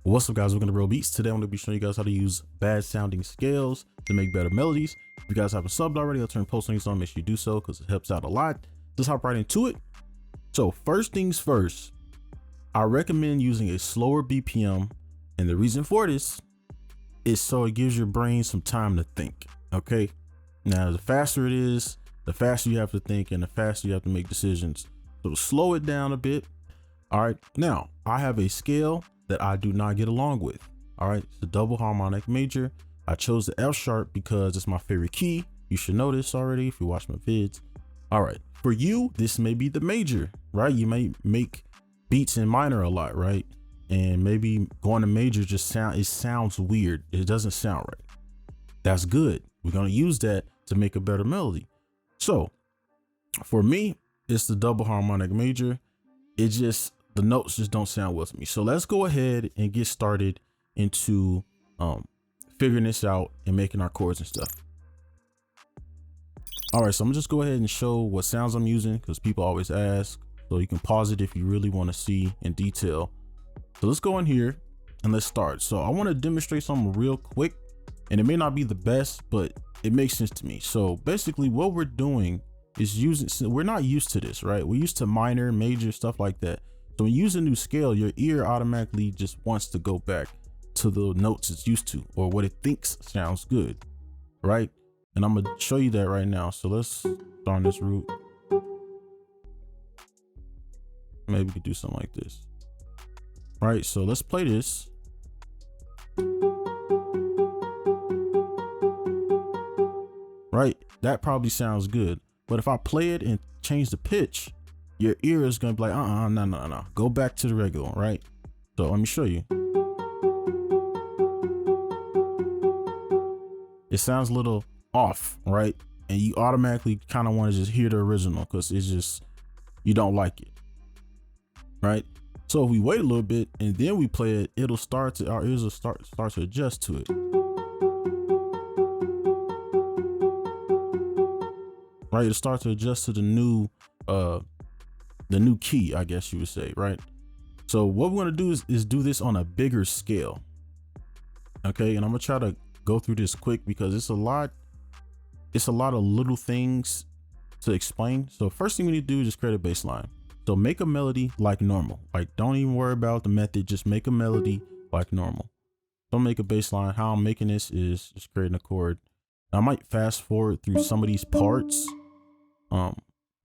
What's up, guys? Welcome to brobeatz. Today I'm going to be showing you guys how to use bad sounding scales to make better melodies. If you guys haven't subbed already, I'll turn post links on. Make sure you do so because it helps out a lot. Let's hop right into it. So first things first, I recommend using a slower BPM, and the reason for this is so it gives your brain some time to think. Okay, now the faster it is, the faster you have to think and the faster you have to make decisions. So slow it down a bit. All right, now I have a scale that I do not get along with. All right, it's a double harmonic major. I chose the F sharp because it's my favorite key. You should know this already if you watch my vids. All right, for you, this may be the major, right? You may make beats in minor a lot, right? And maybe going to major just sounds weird. It doesn't sound right. That's good. We're gonna use that to make a better melody. So for me, it's the double harmonic major. The notes just don't sound well to me. So let's go ahead and get started into figuring this out and making our chords and stuff. All right, so I'm gonna just go ahead and show what sounds I'm using because people always ask. So you can pause it if you really want to see in detail. So let's go in here and let's start. So I want to demonstrate something real quick, and it may not be the best, but it makes sense to me. So basically what we're doing is we're not used to this, right? We're used to minor, major, stuff like that. So when you use a new scale, your ear automatically just wants to go back to the notes it's used to or what it thinks sounds good, right? And I'm gonna show you that right now. So let's start on this root. Maybe we could do something like this. Right, so let's play this. Right, that probably sounds good. But if I play it and change the pitch, your ear is gonna be like, no. Go back to the regular one, right? So let me show you. It sounds a little off, right? And you automatically kind of want to just hear the original because it's just, you don't like it, right? So if we wait a little bit and then we play it, our ears will start to adjust to it. Right, it'll start to adjust to the new key, I guess you would say, right? So what we're gonna do is do this on a bigger scale. Okay, and I'm gonna try to go through this quick because it's a lot of little things to explain. So first thing we need to do is just create a bass line. So make a melody like normal. Like don't even worry about the method, just make a melody like normal. Don't make a bass line. How I'm making this is just creating a chord. I might fast forward through some of these parts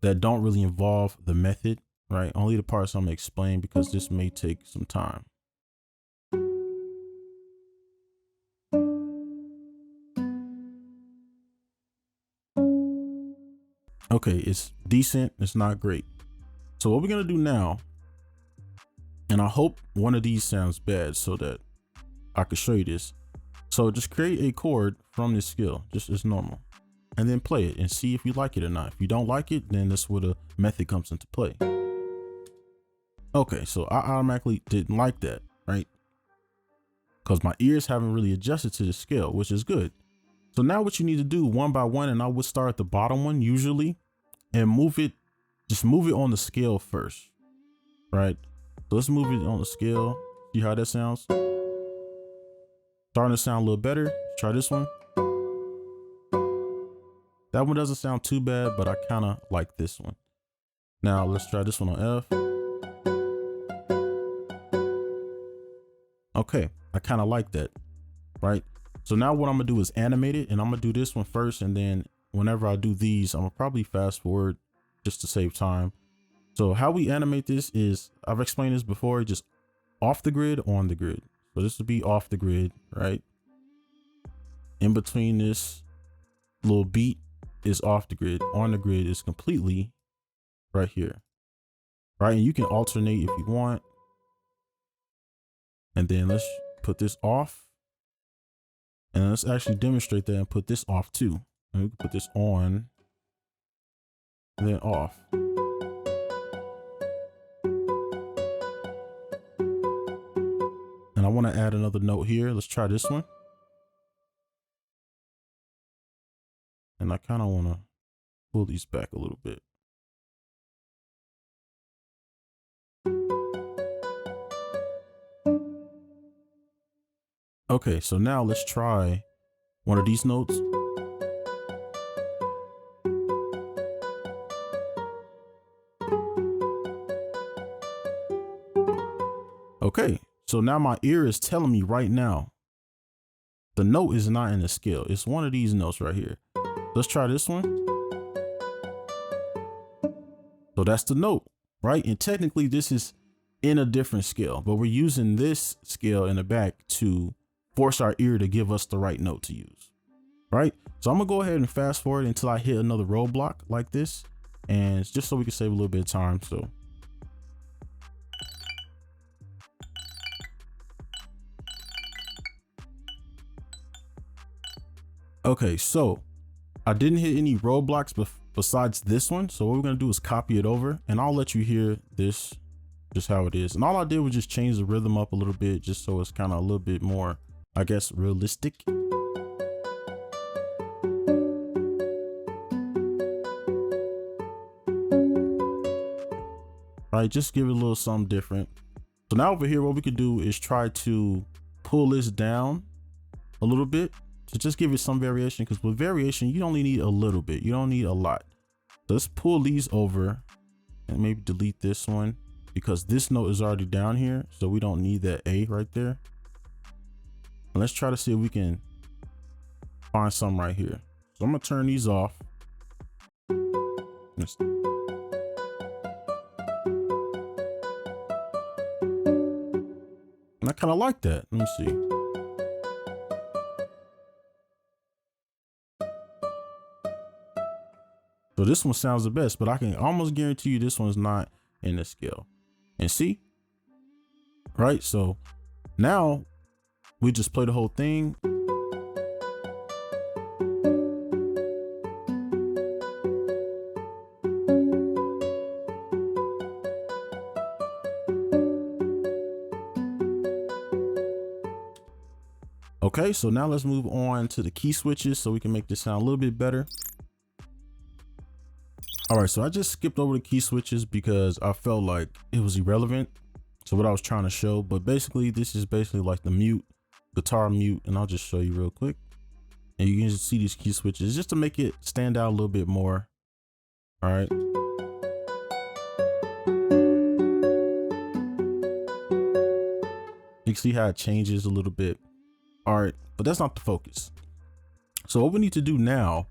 that don't really involve the method, right? Only the parts I'm gonna explain because this may take some time. Okay, it's decent, it's not great. So what we're gonna do now, and I hope one of these sounds bad so that I can show you this. So just create a chord from this scale, just as normal, and then play it and see if you like it or not. If you don't like it, then that's where the method comes into play. Okay, so I automatically didn't like that, right? Because my ears haven't really adjusted to the scale, which is good. So now what you need to do one by one, and I would start at the bottom one usually and just move it on the scale first, right? So let's move it on the scale. See how that sounds? Starting to sound a little better. Try this one. That one doesn't sound too bad, but I kind of like this one. Now let's try this one on F. Okay, I kind of like that, right? So now what I'm gonna do is animate it, and I'm gonna do this one first, and then whenever I do these, I'm gonna probably fast forward just to save time. So how we animate this is, I've explained this before, just off the grid, on the grid. So this would be off the grid, right? In between this little beat is off the grid. On the grid is completely right here, right? And you can alternate if you want. And then let's put this off. And let's actually demonstrate that and put this off too. And we can put this on and then off. And I want to add another note here. Let's try this one. And I kind of want to pull these back a little bit. Okay, so now let's try one of these notes. Okay, so now my ear is telling me right now, the note is not in the scale. It's one of these notes right here. Let's try this one. So that's the note, right? And technically this is in a different scale, but we're using this scale in the back to force our ear to give us the right note to use, right? So I'm gonna go ahead and fast forward until I hit another roadblock like this, and it's just so we can save a little bit of time. So okay, so I didn't hit any roadblocks besides this one. So what we're gonna do is copy it over, and I'll let you hear this just how it is. And all I did was just change the rhythm up a little bit, just so it's kind of a little bit more, I guess, realistic. Right, just give it a little something different. So now over here, what we could do is try to pull this down a little bit to just give it some variation, because with variation, you only need a little bit. You don't need a lot. So let's pull these over and maybe delete this one, because this note is already down here. So we don't need that A right there. And let's try to see if we can find some right here. So I'm gonna turn these off. And I kind of like that. Let me see. So this one sounds the best, but I can almost guarantee you this one's not in the scale. And see, right? So now we just play the whole thing. Okay, so now let's move on to the key switches so we can make this sound a little bit better. All right, so I just skipped over the key switches because I felt like it was irrelevant to what I was trying to show. But basically, this is basically like the mute, guitar mute, and I'll just show you real quick. And you can just see these key switches just to make it stand out a little bit more. All right. You can see how it changes a little bit. All right, but that's not the focus. So what we need to do now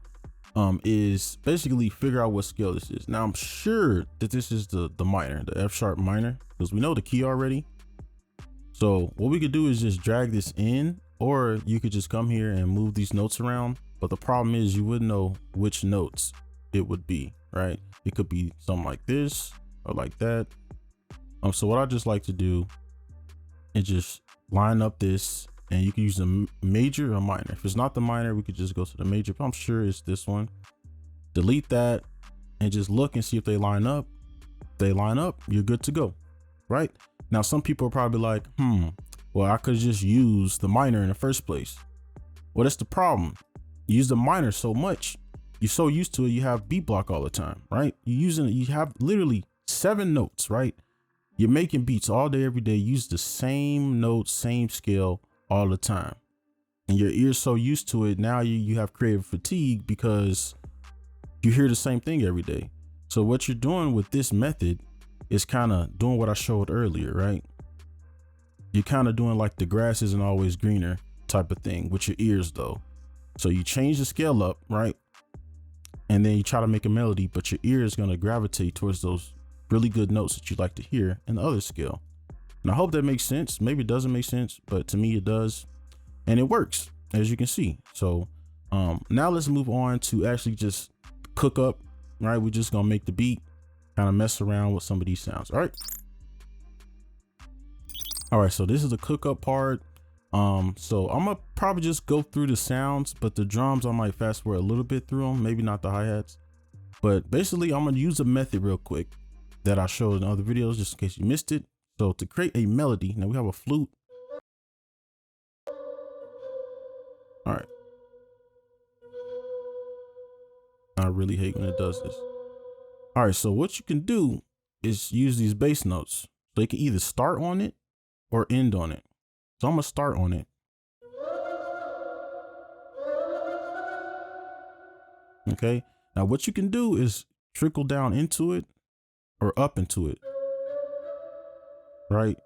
is basically figure out what scale this is. Now I'm sure that this is the minor, the F sharp minor, because we know the key already. So what we could do is just drag this in, or you could just come here and move these notes around. But the problem is you wouldn't know which notes it would be, right? It could be something like this or like that. So what I just like to do is just line up this. And you can use a major or minor. If it's not the minor, we could just go to the major, but I'm sure it's this one. Delete that and just look and see if they line up. If they line up, you're good to go, right? Now, some people are probably like, well, I could just use the minor in the first place. Well, that's the problem. You use the minor so much. You're so used to it, you have beat block all the time, right? You have literally 7 notes, right? You're making beats all day, every day. Use the same notes, same scale all the time, and your ear's so used to it. Now you have creative fatigue because you hear the same thing every day. So what you're doing with this method is kind of doing what I showed earlier, right? You're kind of doing like the grass isn't always greener type of thing with your ears though. So you change the scale up, right? And then you try to make a melody, but your ear is going to gravitate towards those really good notes that you like to hear in the other scale. And I hope that makes sense. Maybe it doesn't make sense, but to me it does. And it works, as you can see. So now let's move on to actually just cook up, right? We're just gonna make the beat, kind of mess around with some of these sounds. All right. All right, so this is the cook up part. So I'm gonna probably just go through the sounds, but the drums, I might fast forward a little bit through them, maybe not the hi-hats. But basically I'm gonna use a method real quick that I showed in other videos, just in case you missed it. So to create a melody, now we have a flute. All right. I really hate when it does this. All right, so what you can do is use these bass notes. So you can either start on it or end on it. So I'm gonna start on it. Okay, now what you can do is trickle down into it or up into it, right?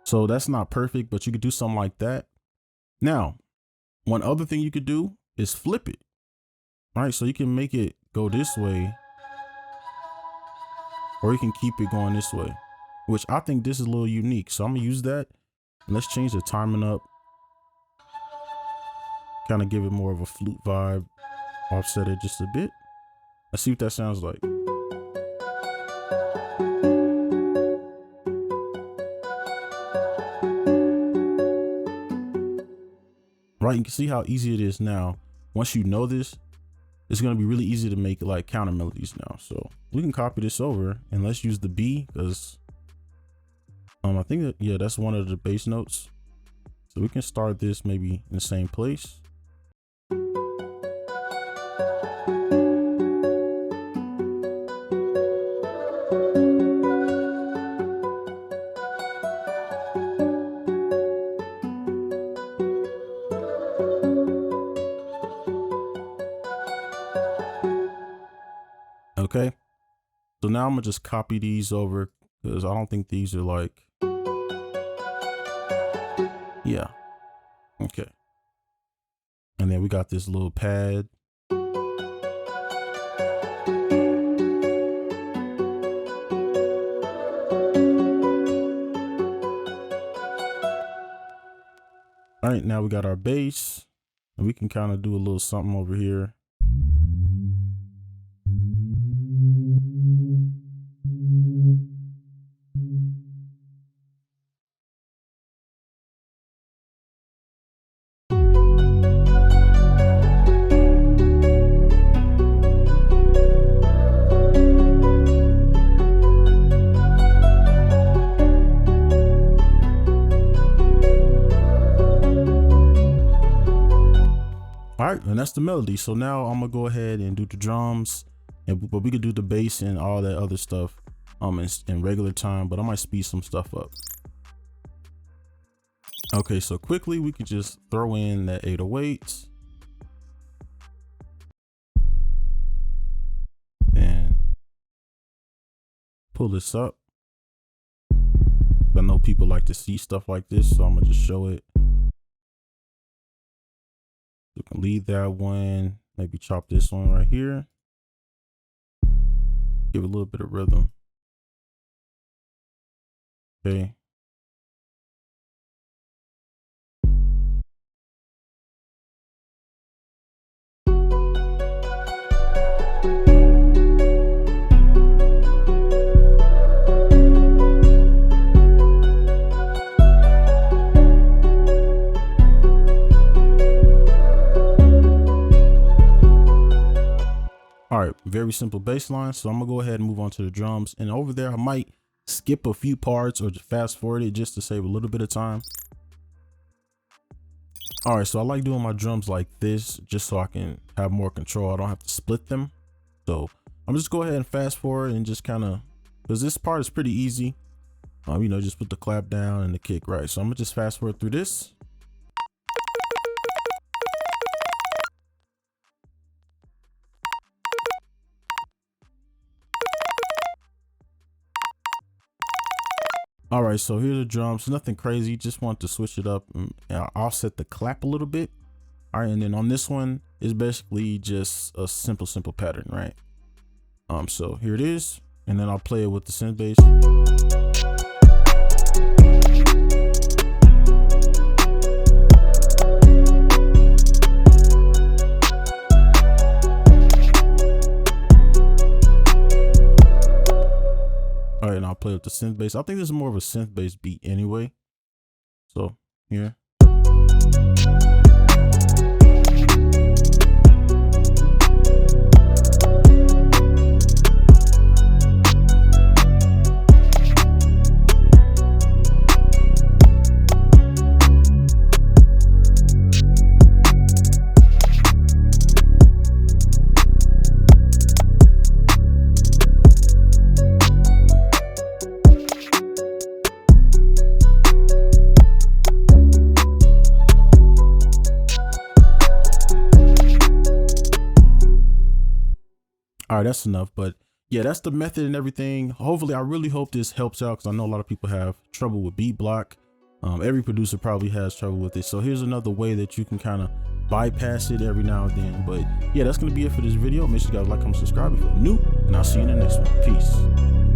So that's not perfect, but you could do something like that. Now, one other thing you could do is flip it, right? So you can make it go this way, or you can keep it going this way, which I think this is a little unique. So I'm gonna use that. And let's change the timing up, kind of give it more of a flute vibe, offset it just a bit. Let's see what that sounds like. Right, you can see how easy it is now. Once you know this, it's going to be really easy to make like counter melodies now. So we can copy this over and let's use the B, because I think that, yeah, that's one of the bass notes. So we can start this maybe in the same place. Okay, so now I'm gonna just copy these over because I don't think these are like, yeah, okay. And then we got this little pad. All right, now we got our bass, and we can kind of do a little something over here. All right, and that's the melody. So now I'm gonna go ahead and do the drums, but we could do the bass and all that other stuff in regular time, but I might speed some stuff up. Okay, so quickly we could just throw in that 808 and pull this up. I know people like to see stuff like this, so I'm gonna just show it. You can leave that one, maybe chop this one right here. Give it a little bit of rhythm. Okay. All right, very simple bass line. So I'm gonna go ahead and move on to the drums, and over there I might skip a few parts or just fast forward it just to save a little bit of time. All right, so I like doing my drums like this just so I can have more control. I don't have to split them. So I'm just go ahead and fast forward and just kind of, because this part is pretty easy. You know, just put the clap down and the kick, right? So I'm gonna just fast forward through this. All right, so here's the drums. Nothing crazy, just want to switch it up and offset the clap a little bit. All right, and then on this one is basically just a simple pattern, right? So here it is, and then I'll play it with the synth bass. All right, and I'll play with the synth bass. I think this is more of a synth bass beat anyway. So here. All right, that's enough. But yeah, that's the method and everything. Hopefully, I really hope this helps out, because I know a lot of people have trouble with beat block. Every producer probably has trouble with it. So here's another way that you can kind of bypass it every now and then. But yeah, that's going to be it for this video. Make sure you guys like, comment, subscribe if you're new, and I'll see you in the next one. Peace.